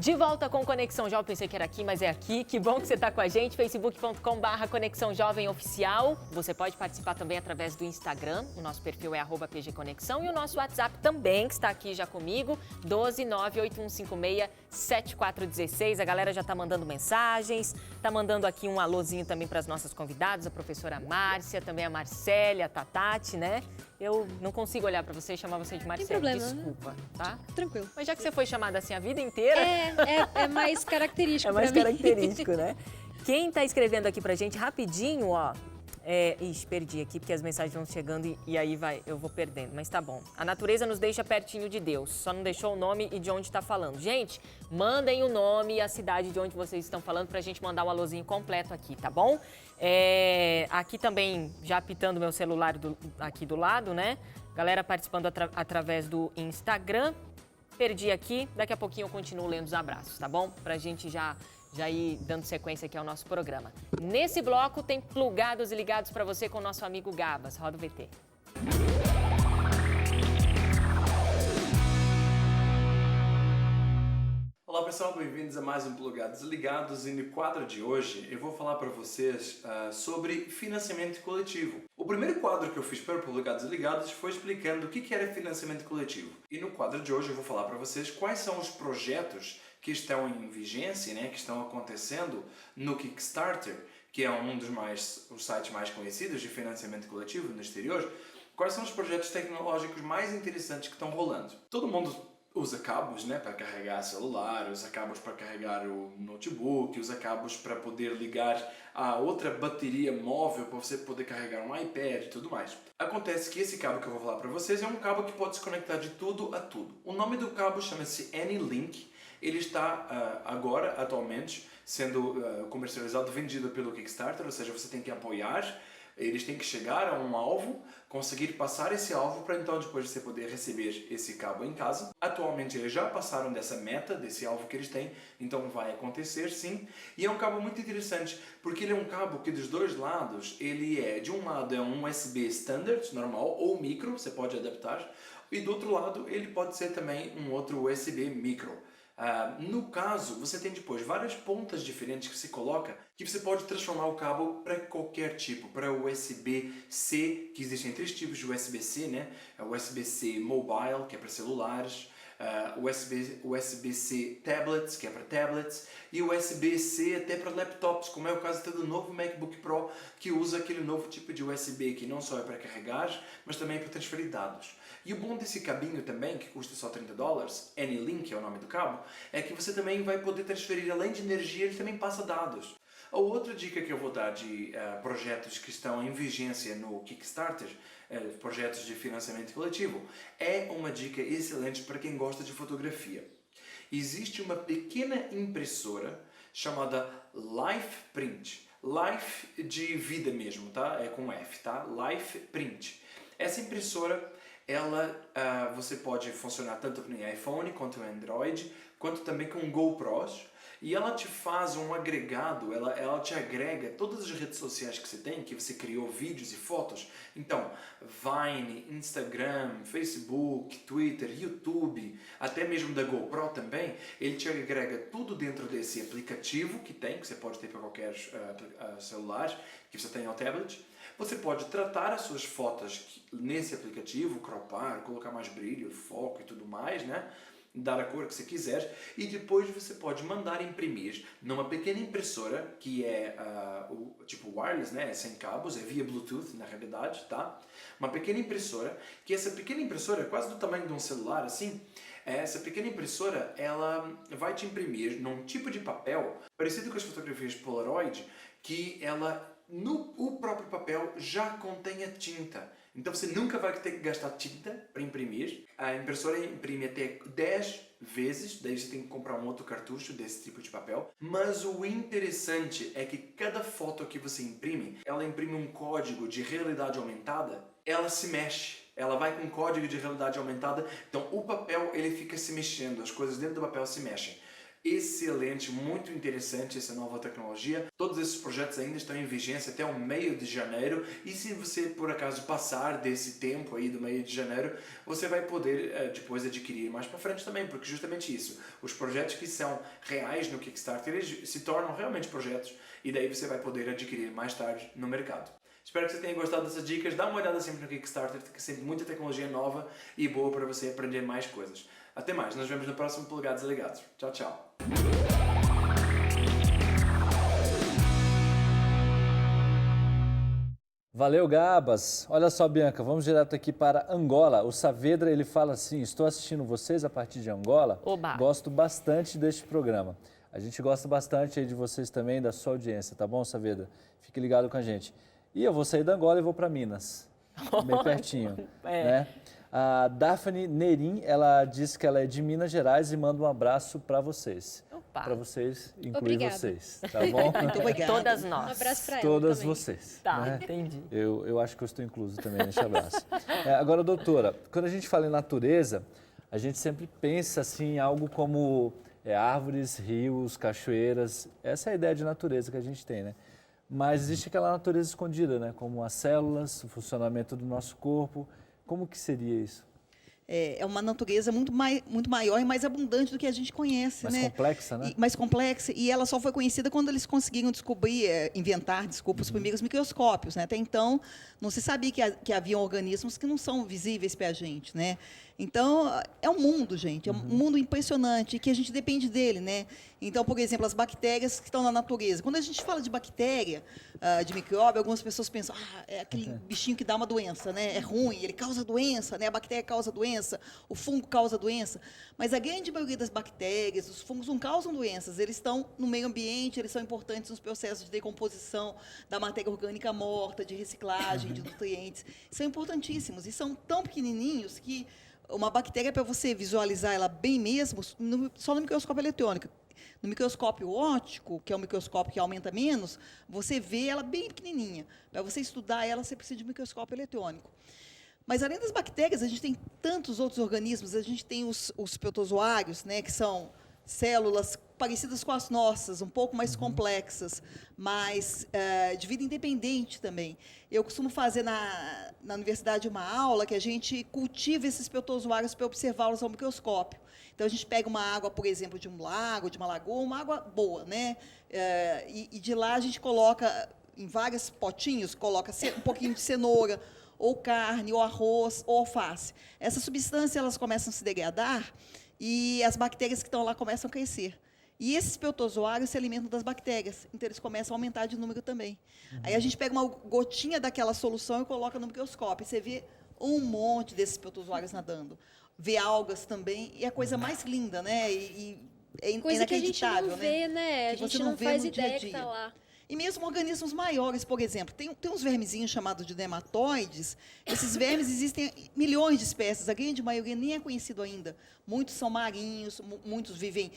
De volta com Conexão Jovem, pensei que era aqui, mas é aqui. Que bom que você está com a gente, facebook.com/Conexão Jovem Oficial. Você pode participar também através do Instagram, o nosso perfil é @PGConexão e o nosso WhatsApp também, que está aqui já comigo, 12981567416. A galera já está mandando mensagens, está mandando aqui um alôzinho também para as nossas convidadas, a professora Márcia, também a Marcélia, a Tatati, né? Eu não consigo olhar para você e chamar você de Marcélia, desculpa, tá? Tranquilo. Mas já que você foi chamada assim a vida inteira... É mais característico pra mim. É mais característico, né? Quem tá escrevendo aqui pra gente rapidinho, ó... Ixi, perdi aqui porque as mensagens vão chegando e aí eu vou perdendo, mas tá bom. A natureza nos deixa pertinho de Deus, só não deixou o nome e de onde tá falando. Gente, mandem o nome e a cidade de onde vocês estão falando pra gente mandar o alôzinho completo aqui, tá bom? Aqui também, já apitando meu celular aqui do lado, né? Galera participando através do Instagram. Perdi aqui, daqui a pouquinho eu continuo lendo os abraços, tá bom? Pra gente já ir dando sequência aqui ao nosso programa. Nesse bloco tem plugados e ligados pra você com o nosso amigo Gabas. Roda o VT. Olá pessoal, bem-vindos a mais um Plugados e Ligados e no quadro de hoje eu vou falar para vocês sobre financiamento coletivo. O primeiro quadro que eu fiz para o Plugados e Ligados foi explicando o que era financiamento coletivo. E no quadro de hoje eu vou falar para vocês quais são os projetos que estão em vigência, né, que estão acontecendo no Kickstarter, que é um dos os sites mais conhecidos de financiamento coletivo no exterior. Quais são os projetos tecnológicos mais interessantes que estão rolando? Todo mundo usa cabos, né, para carregar celular, usa cabos para carregar o notebook, usa cabos para poder ligar a outra bateria móvel para você poder carregar um iPad e tudo mais. Acontece que esse cabo que eu vou falar para vocês é um cabo que pode se conectar de tudo a tudo. O nome do cabo chama-se AnyLink. Ele está agora, atualmente, sendo comercializado, vendido pelo Kickstarter, ou seja, você tem que apoiar. Eles têm que chegar a um alvo, conseguir passar esse alvo para então depois você poder receber esse cabo em casa. Atualmente eles já passaram dessa meta, desse alvo que eles têm, então vai acontecer sim. E é um cabo muito interessante, porque ele é um cabo que dos dois lados, de um lado é um USB standard, normal, ou micro, você pode adaptar, e do outro lado ele pode ser também um outro USB micro. No caso, você tem depois várias pontas diferentes que se coloca, que você pode transformar o cabo para qualquer tipo, para USB-C, que existem três tipos de USB-C, né? O USB-C Mobile, que é para celulares, USB-C Tablets, que é para tablets, e USB-C até para laptops, como é o caso até do novo MacBook Pro, que usa aquele novo tipo de USB, que não só é para carregar, mas também é para transferir dados. E o bom desse cabinho também, que custa só $30, AnyLink é o nome do cabo, é que você também vai poder transferir, além de energia, ele também passa dados. A outra dica que eu vou dar de projetos que estão em vigência no Kickstarter, projetos de financiamento coletivo, é uma dica excelente para quem gosta de fotografia. Existe uma pequena impressora chamada Life Print. Life de vida mesmo, tá? É com F, tá? Life Print. Essa impressora, você pode funcionar tanto em iPhone quanto em Android, quanto também com GoPros. E ela te faz um agregado, ela te agrega todas as redes sociais que você tem, que você criou vídeos e fotos. Então, Vine, Instagram, Facebook, Twitter, YouTube, até mesmo da GoPro também, ele te agrega tudo dentro desse aplicativo que você pode ter para qualquer celular que você tenha ou tablet. Você pode tratar as suas fotos nesse aplicativo, cropar, colocar mais brilho, foco e tudo mais, né? Dar a cor que você quiser, e depois você pode mandar imprimir numa pequena impressora que é tipo wireless, né? É sem cabos, é via Bluetooth na realidade, tá? Uma pequena impressora, que essa pequena impressora é quase do tamanho de um celular assim. Essa pequena impressora, ela vai te imprimir num tipo de papel parecido com as fotografias Polaroid, que o próprio papel já contém a tinta. Então você nunca vai ter que gastar tinta para imprimir. A impressora imprime até 10 vezes, daí você tem que comprar um outro cartucho desse tipo de papel. Mas o interessante é que cada foto que você imprime, ela imprime um código de realidade aumentada, ela se mexe. Ela vai com um código de realidade aumentada, então o papel ele fica se mexendo, as coisas dentro do papel se mexem. excelente, muito interessante essa nova tecnologia. Todos esses projetos ainda estão em vigência até o meio de janeiro e se você por acaso passar desse tempo aí do meio de janeiro, você vai poder depois adquirir mais para frente também, porque justamente isso, os projetos que são reais no Kickstarter, eles se tornam realmente projetos e daí você vai poder adquirir mais tarde no mercado. Espero que você tenha gostado dessas dicas. Dá uma olhada sempre no Kickstarter, tem sempre muita tecnologia nova e boa para você aprender mais coisas. Até mais, nos vemos no próximo Polegados Alegados. Tchau, tchau. Valeu, Gabas. Olha só, Bianca, vamos direto aqui para Angola. O Saavedra, ele fala assim, estou assistindo vocês a partir de Angola. Oba. Gosto bastante deste programa. A gente gosta bastante aí de vocês também, da sua audiência, tá bom, Saavedra? Fique ligado com a gente. E eu vou sair da Angola e vou para Minas, bem pertinho, né? A Daphne Nerim, ela disse que ela é de Minas Gerais e manda um abraço para vocês. Para vocês, inclui Obrigada. vocês, tá bom? Muito obrigado. Todas Um nós. abraço para ela Todas também. vocês. Tá, né? entendi. Eu acho que eu estou incluso também nesse abraço. Agora, doutora, quando a gente fala em natureza, a gente sempre pensa assim, em algo como árvores, rios, cachoeiras. Essa é a ideia de natureza que a gente tem, né? Mas existe aquela natureza escondida, né? Como as células, o funcionamento do nosso corpo. Como que seria isso? É uma natureza muito maior e mais abundante do que a gente conhece, Mais né? complexa, né? Mais complexa. E ela só foi conhecida quando eles conseguiram inventar os primeiros microscópios, né? Até então, não se sabia que haviam organismos que não são visíveis para a gente, né? Então, é um mundo, gente, é um mundo impressionante, que a gente depende dele, né? Então, por exemplo, as bactérias que estão na natureza. Quando a gente fala de bactéria, de micróbio, algumas pessoas pensam, é aquele bichinho que dá uma doença, né? É ruim, ele causa doença, né? A bactéria causa doença, o fungo causa doença. Mas a grande maioria das bactérias, os fungos não causam doenças, eles estão no meio ambiente, eles são importantes nos processos de decomposição da matéria orgânica morta, de reciclagem, de nutrientes. São importantíssimos e são tão pequenininhos que uma bactéria, para você visualizar ela bem mesmo, só no microscópio eletrônico. No microscópio óptico, que é um microscópio que aumenta menos, você vê ela bem pequenininha. Para você estudar ela, você precisa de um microscópio eletrônico. Mas, além das bactérias, a gente tem tantos outros organismos. A gente tem os protozoários, né, que são células parecidas com as nossas, um pouco mais complexas, mas de vida independente também. Eu costumo fazer na universidade uma aula que a gente cultiva esses protozoários para observá-los ao microscópio. Então, a gente pega uma água, por exemplo, de um lago, de uma lagoa, uma água boa, né? E de lá a gente coloca, em vários potinhos, coloca um pouquinho de cenoura, ou carne, ou arroz, ou alface. Essas substâncias elas começam a se degradar e as bactérias que estão lá começam a crescer. E esses protozoários se alimentam das bactérias, então eles começam a aumentar de número também. Aí a gente pega uma gotinha daquela solução e coloca no microscópio, e você vê um monte desses protozoários nadando. Vê algas também, e é a coisa mais linda, né? É Coisa que a gente inacreditável, não vê, né? A Que você gente não vê faz no dia a ideia que dia. está lá. E mesmo organismos maiores, por exemplo, tem uns vermezinhos chamados de nematóides. Esses vermes existem milhões de espécies, a grande maioria nem é conhecido ainda. Muitos são marinhos, muitos vivem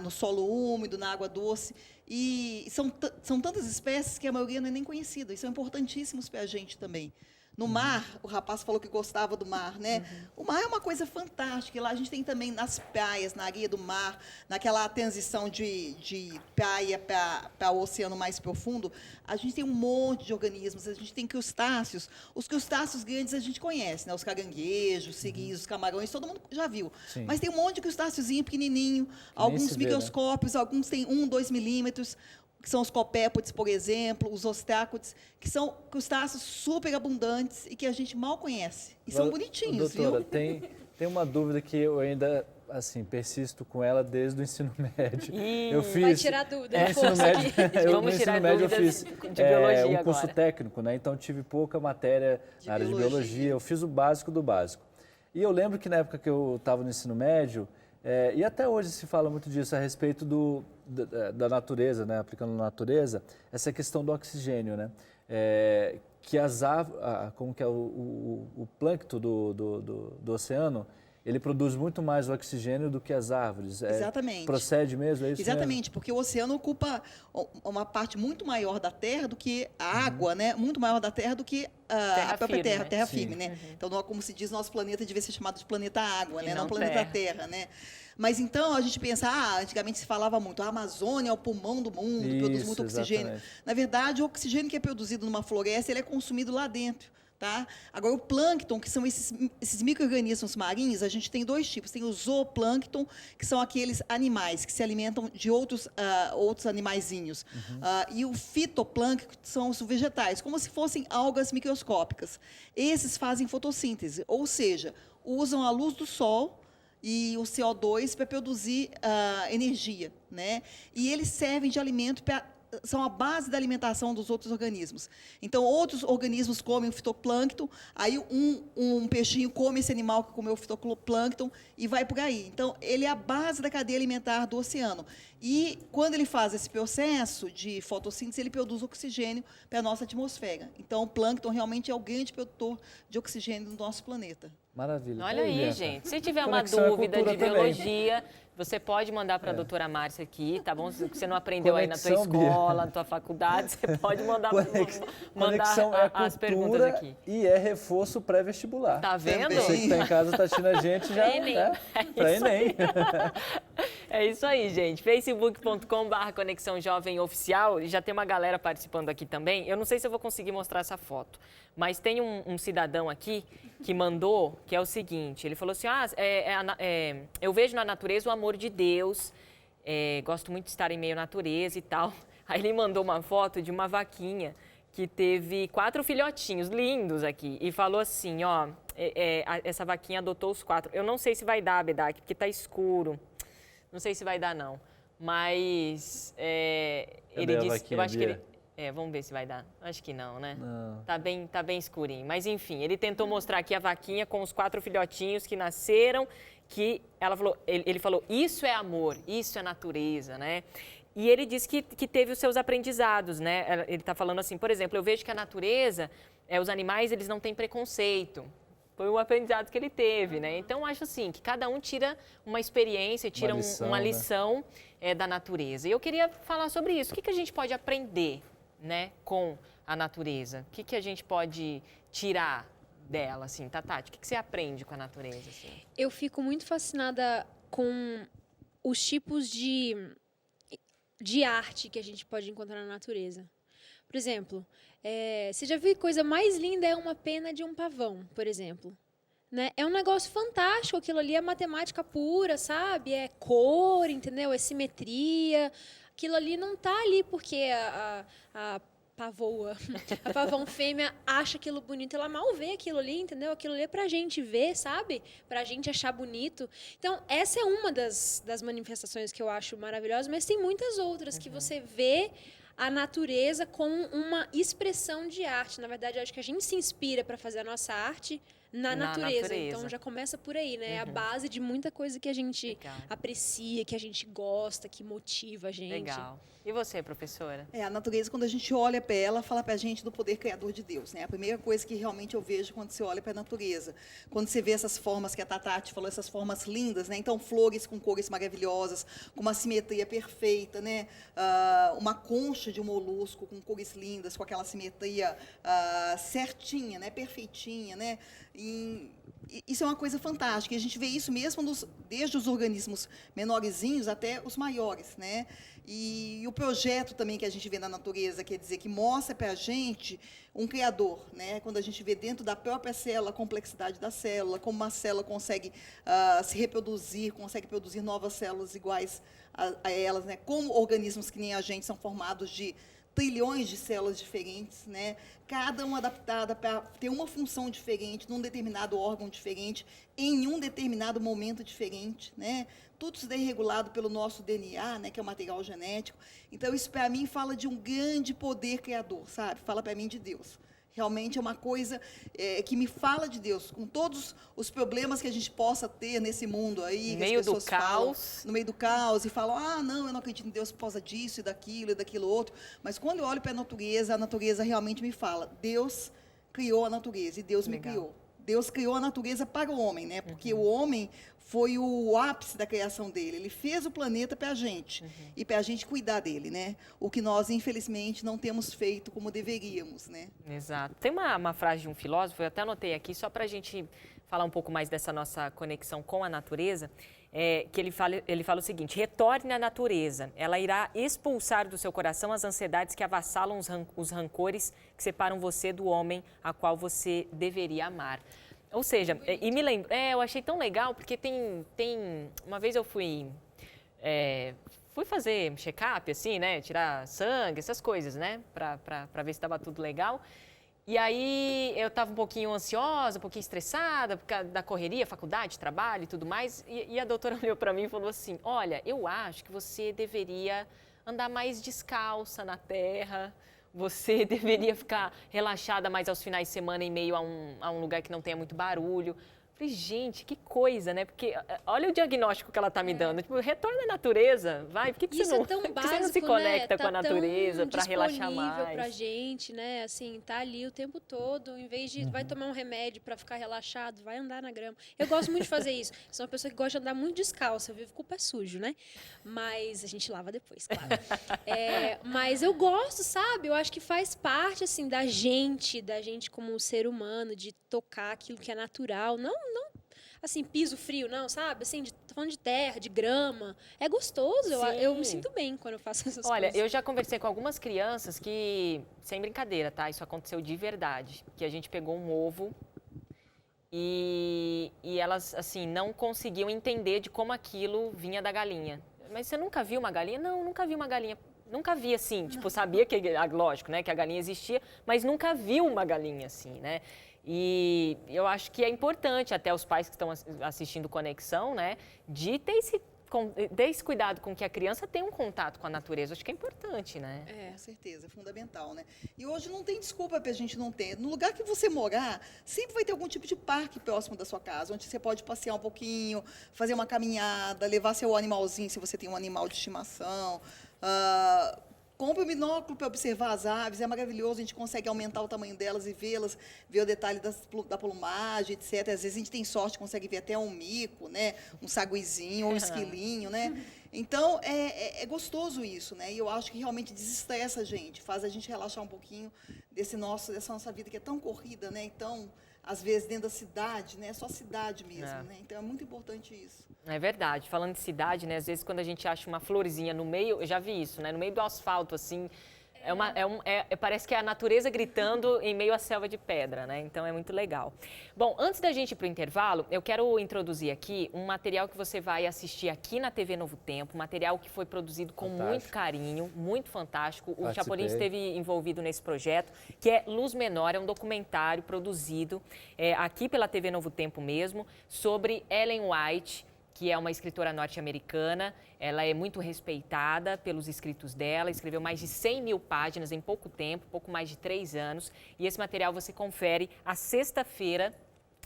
no solo úmido, na água doce. E são tantas espécies que a maioria não é nem conhecida. E são importantíssimos para a gente também. No mar, o rapaz falou que gostava do mar, né? O mar é uma coisa fantástica. E lá a gente tem também nas praias, na areia do mar, naquela transição de praia para o oceano mais profundo, a gente tem um monte de organismos. A gente tem crustáceos. Os crustáceos grandes a gente conhece, né? Os caranguejos, siris, os camarões, todo mundo já viu. Sim. Mas tem um monte de crustáceozinho pequenininho, alguns se vê, né? microscópios, alguns têm 1, 2 milímetros, que são os copépodes, por exemplo, os ostácodes, que são crustáceos super abundantes e que a gente mal conhece. E são bonitinhos, doutora, viu? tem uma dúvida que eu ainda assim persisto com ela desde o ensino médio. Eu fiz Vai tirar dúvida, no ensino força médio, aqui. no Vamos tirar ensino médio eu dúvidas fiz de biologia um curso agora. técnico, né? Então tive pouca matéria na área de biologia. Eu fiz o básico do básico. E eu lembro que na época que eu estava no ensino médio, e até hoje se fala muito disso a respeito da natureza, né? Aplicando na natureza, essa questão do oxigênio, né? Que as como que é o plâncton do oceano, ele produz muito mais oxigênio do que as árvores. Exatamente. Procede mesmo, é isso Exatamente, porque o oceano ocupa uma parte muito maior da Terra do que a água, né? Muito maior da Terra do que a própria firme, Terra, né? terra Sim. firme, né? Então, como se diz, nosso planeta devia ser chamado de planeta água, E né? não Não planeta terra, né? Mas então a gente pensa, antigamente se falava muito, a Amazônia é o pulmão do mundo, produz Isso, muito oxigênio. exatamente. Na verdade, o oxigênio que é produzido numa floresta, ele é consumido lá dentro. Tá? Agora, o plâncton, que são esses micro-organismos marinhos, a gente tem dois tipos. Tem o zooplâncton, que são aqueles animais que se alimentam de outros animaizinhos. E o fitoplâncton, que são os vegetais, como se fossem algas microscópicas. Esses fazem fotossíntese, ou seja, usam a luz do sol e o CO2 para produzir energia, né? E eles servem de alimento são a base da alimentação dos outros organismos. Então, outros organismos comem o fitoplâncton, aí um peixinho come esse animal que comeu o fitoplâncton e vai por aí. Então, ele é a base da cadeia alimentar do oceano. E, quando ele faz esse processo de fotossíntese, ele produz oxigênio para a nossa atmosfera. Então, o plâncton realmente é o grande produtor de oxigênio do nosso planeta. Maravilha. Olha aí, Bianca. gente. Se tiver uma Conexão é dúvida de cultura também. biologia, você pode mandar para a doutora Márcia aqui, tá bom? Se você não aprendeu aí na tua Conexão, Bia. escola, na tua faculdade, você pode mandar Conexão é as perguntas cultura aqui. e é reforço pré-vestibular. Tá vendo? Você que está em casa está assistindo a gente já, Enem. né? Para Enem. É isso aí, gente. facebook.com/Conexão Jovem Oficial. Já tem uma galera participando aqui também. Eu não sei se eu vou conseguir mostrar essa foto, mas tem um cidadão aqui que mandou, que é o seguinte. Ele falou assim, eu vejo na natureza o amor de Deus, gosto muito de estar em meio à natureza e tal. Aí ele mandou uma foto de uma vaquinha que teve 4 filhotinhos lindos aqui e falou assim, essa vaquinha adotou os 4. Eu não sei se vai dar, Bedak, porque tá escuro. Não sei se vai dar, não. Mas ele disse, vaquinha, eu acho que Bia? ele... vamos ver se vai dar. Acho que não, né? Não. Tá bem escurinho. Mas enfim, ele tentou mostrar aqui a vaquinha com os 4 filhotinhos que nasceram, que ela falou, ele falou, isso é amor, isso é natureza, né? E ele disse que teve os seus aprendizados, né? Ele está falando assim, por exemplo, eu vejo que a natureza, os animais, eles não têm preconceito. Foi o aprendizado que ele teve, né? Então, acho assim, que cada um tira uma experiência, tira uma lição da natureza. E eu queria falar sobre isso. O que a gente pode aprender, né, com a natureza? O que a gente pode tirar dela, assim? Tati, o que você aprende com a natureza, assim? Eu fico muito fascinada com os tipos de arte que a gente pode encontrar na natureza. Por exemplo, você já viu coisa mais linda é uma pena de um pavão, por exemplo. Né? É um negócio fantástico, aquilo ali é matemática pura, sabe? É cor, entendeu? É simetria. Aquilo ali não está ali porque a pavoa, a pavão fêmea acha aquilo bonito, ela mal vê aquilo ali, entendeu? Aquilo ali é pra gente ver, sabe? Pra gente achar bonito. Então, essa é uma das manifestações que eu acho maravilhosas, mas tem muitas outras que você vê a natureza como uma expressão de arte. Na verdade, eu acho que a gente se inspira para fazer a nossa arte na natureza. Então, já começa por aí, né? É a base de muita coisa que a gente aprecia, que a gente gosta, que motiva a gente. Legal. E você, professora? A natureza, quando a gente olha para ela, fala para a gente do poder criador de Deus, né? A primeira coisa que realmente eu vejo quando você olha para a natureza, quando você vê essas formas que a Tati falou, essas formas lindas, né? Então, flores com cores maravilhosas, com uma simetria perfeita, né? Uma concha de um molusco com cores lindas, com aquela simetria certinha, né? Perfeitinha, né? Isso é uma coisa fantástica. E a gente vê isso mesmo desde os organismos menorzinhos até os maiores, né? E o projeto também que a gente vê na natureza, quer dizer, que mostra para a gente um criador, né? Quando a gente vê dentro da própria célula a complexidade da célula, como uma célula consegue se reproduzir, consegue produzir novas células iguais a elas, né? Como organismos que nem a gente são formados de trilhões de células diferentes, né? Cada uma adaptada para ter uma função diferente, num determinado órgão diferente, em um determinado momento diferente, né? Tudo isso daí regulado pelo nosso DNA, né, que é o material genético. Então, isso, para mim, fala de um grande poder criador, sabe? Fala para mim de Deus. Realmente é uma coisa que me fala de Deus, com todos os problemas que a gente possa ter nesse mundo aí. No meio do caos. Falam, no meio do caos, e falam, não, eu não acredito em Deus por causa disso e daquilo outro. Mas quando eu olho para a natureza realmente me fala, Deus criou a natureza e Deus me criou. Deus criou a natureza para o homem, né? Porque o homem foi o ápice da criação dele. Ele fez o planeta para a gente e para a gente cuidar dele, né? O que nós, infelizmente, não temos feito como deveríamos, né? Exato. Tem uma frase de um filósofo, eu até anotei aqui, só para a gente falar um pouco mais dessa nossa conexão com a natureza, que ele fala o seguinte: retorne à natureza, ela irá expulsar do seu coração as ansiedades que avassalam os rancores que separam você do homem a qual você deveria amar. Ou seja, e me lembro, eu achei tão legal, porque uma vez eu fui fazer check-up, assim, né, tirar sangue, essas coisas, né, para ver se estava tudo legal. E aí eu estava um pouquinho ansiosa, um pouquinho estressada, por causa da correria, faculdade, trabalho e tudo mais. E a doutora olhou para mim e falou assim: olha, eu acho que você deveria andar mais descalça na terra, você deveria ficar relaxada mais aos finais de semana em meio a um lugar que não tenha muito barulho. Falei, gente, que coisa, né? Porque olha o diagnóstico que ela tá me dando. Tipo, retorna à natureza, vai. Por que Isso você não, é tão por que básico, você não se conecta né? com a natureza para relaxar disponível mais? pra gente, né? Assim, tá ali o tempo todo. Em vez de vai tomar um remédio para ficar relaxado, vai andar na grama. Eu gosto muito de fazer isso. Sou uma pessoa que gosta de andar muito descalça. Vivo com o pé sujo, né? Mas a gente lava depois, claro. Mas eu gosto, sabe? Eu acho que faz parte, assim, da gente como ser humano, de tocar aquilo que é natural. Não assim, piso frio, não, sabe? Assim, tô falando de terra, de grama. É gostoso, eu me sinto bem quando eu faço essas coisas. Olha, eu já conversei com algumas crianças que, sem brincadeira, tá? Isso aconteceu de verdade. Que a gente pegou um ovo e elas, assim, não conseguiam entender de como aquilo vinha da galinha. Mas você nunca viu uma galinha? Não, nunca vi uma galinha. Nunca vi assim, tipo, sabia que, lógico, né, que a galinha existia, mas nunca viu uma galinha assim, né? E eu acho que é importante até os pais que estão assistindo Conexão, né, de ter esse cuidado com que a criança tenha um contato com a natureza. Acho que é importante, né? Com certeza, é fundamental, né? E hoje não tem desculpa para a gente não ter. No lugar que você morar, sempre vai ter algum tipo de parque próximo da sua casa, onde você pode passear um pouquinho, fazer uma caminhada, levar seu animalzinho, se você tem um animal de estimação. Compre um binóculo para observar as aves, é maravilhoso, a gente consegue aumentar o tamanho delas e vê-las, ver o detalhe da plumagem, etc. Às vezes a gente tem sorte, consegue ver até um mico, né? Um saguizinho ou um esquilinho, né? Então, é gostoso isso, né? E eu acho que realmente desestressa a gente, faz a gente relaxar um pouquinho dessa nossa vida que é tão corrida, né? Então, às vezes, dentro da cidade, né? É só cidade mesmo, né? Então, é muito importante isso. É verdade. Falando de cidade, né? Às vezes, quando a gente acha uma florzinha no meio, eu já vi isso, né? No meio do asfalto, assim, parece que é a natureza gritando em meio à selva de pedra, né? Então, é muito legal. Bom, antes da gente ir para o intervalo, eu quero introduzir aqui um material que você vai assistir aqui na TV Novo Tempo, um material que foi produzido com muito carinho, muito fantástico. O Chapolin esteve envolvido nesse projeto, que é Luz Menor, é um documentário produzido aqui pela TV Novo Tempo mesmo, sobre Ellen White, que é uma escritora norte-americana. Ela é muito respeitada pelos escritos dela, escreveu mais de 100 mil páginas em pouco tempo, pouco mais de 3 anos. E esse material você confere à sexta-feira,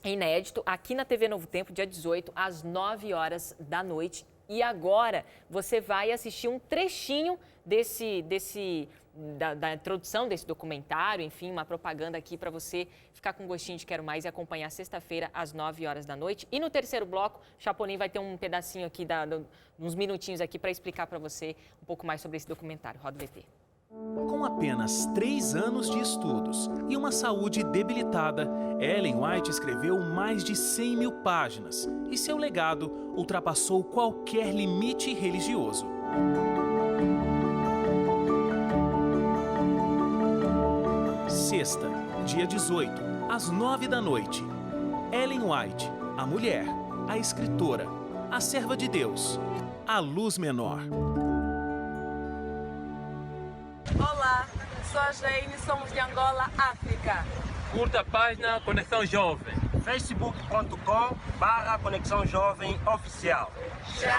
inédito, aqui na TV Novo Tempo, dia 18, às 9 horas da noite. E agora você vai assistir um trechinho da introdução desse documentário, enfim, uma propaganda aqui para você ficar com gostinho de quero mais e acompanhar sexta-feira às 9 horas da noite. E no terceiro bloco, o Chapolin vai ter um pedacinho aqui, uns minutinhos aqui para explicar para você um pouco mais sobre esse documentário. Roda o VT. Com apenas 3 anos de estudos e uma saúde debilitada, Ellen White escreveu mais de 100 mil páginas e seu legado ultrapassou qualquer limite religioso. Sexta, dia 18, às 9 da noite. Ellen White, a mulher, a escritora, a serva de Deus, a Luz Menor. Olá, sou a Jane, somos de Angola, África. Curta a página Conexão Jovem. facebook.com/Conexão Jovem Oficial. Tchau!